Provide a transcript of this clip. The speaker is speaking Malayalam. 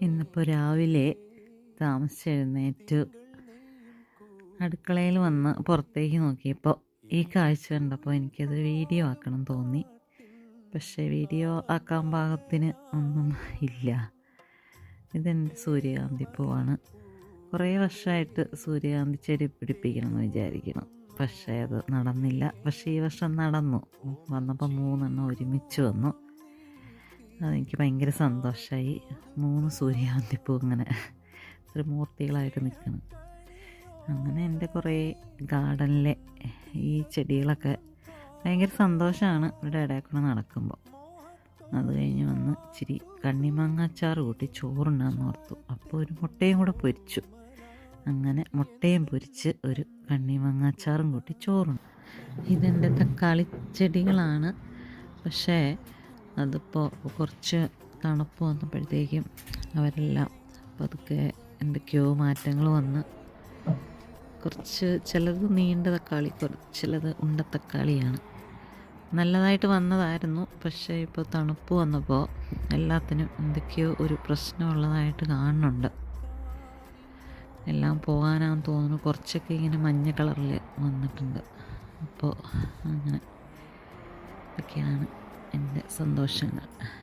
ഇന്നിപ്പോൾ രാവിലെ താമസിച്ചെഴുന്നേറ്റ് അടുക്കളയിൽ വന്ന് പുറത്തേക്ക് നോക്കിയപ്പോൾ ഈ കാഴ്ച കണ്ടപ്പോൾ എനിക്കത് വീഡിയോ ആക്കണം തോന്നി. പക്ഷേ വീഡിയോ ആക്കാൻ പാകത്തിന് ഒന്നും ഇല്ല. ഇതെൻ്റെ സൂര്യകാന്തി പൂവാണ്. കുറേ വർഷമായിട്ട് സൂര്യകാന്തി ചെടി പിടിപ്പിക്കണമെന്ന് വിചാരിക്കണം, പക്ഷേ അത് നടന്നില്ല. പക്ഷേ ഈ വർഷം നടന്നു. വന്നപ്പോൾ 3 ഒരുമിച്ച് വന്നു. അതെനിക്ക് ഭയങ്കര സന്തോഷമായി. 3 സൂര്യകാന്തിപ്പൂ ഇങ്ങനെ ത്രിമൂർത്തികളായിട്ട് നിൽക്കണം. അങ്ങനെ എൻ്റെ കുറേ ഗാർഡനിലെ ഈ ചെടികളൊക്കെ ഭയങ്കര സന്തോഷമാണ് ഇവിടെ ഇടയിൽ കൂടെ നടക്കുമ്പോൾ. അത് കഴിഞ്ഞ് വന്ന് ഇച്ചിരി കണ്ണിമാങ്ങ അച്ചാർ കൂട്ടി ചോറുണ്ടാന്ന് ഓർത്തു. അപ്പോൾ ഒരു മുട്ടയും കൂടെ പൊരിച്ചു. അങ്ങനെ മുട്ടയും പൊരിച്ച് ഒരു കണ്ണിമാങ്ങ അച്ചാറും കൂട്ടി ചോറുണ്ട്. ഇതെൻ്റെ തക്കാളി ചെടികളാണ്. പക്ഷേ അതിപ്പോൾ കുറച്ച് തണുപ്പ് വന്നപ്പോഴത്തേക്കും അവരെല്ലാം പതുക്കെ എന്തൊക്കെയോ മാറ്റങ്ങൾ വന്ന് കുറച്ച് ചിലത് നീണ്ട തക്കാളി, ചിലത് ഉണ്ട തക്കാളിയാണ്. നല്ലതായിട്ട് വന്നതായിരുന്നു. പക്ഷേ ഇപ്പോൾ തണുപ്പ് വന്നപ്പോൾ എല്ലാത്തിനും എന്തൊക്കെയോ ഒരു പ്രശ്നമുള്ളതായിട്ട് കാണുന്നുണ്ട്. എല്ലാം പോകാനാണെന്ന് തോന്നുന്നു. കുറച്ചൊക്കെ ഇങ്ങനെ മഞ്ഞ കളറിൽ വന്നിട്ടുണ്ട്. അപ്പോൾ അങ്ങനെ ഒക്കെയാണ് എൻ്റെ സന്തോഷങ്ങൾ.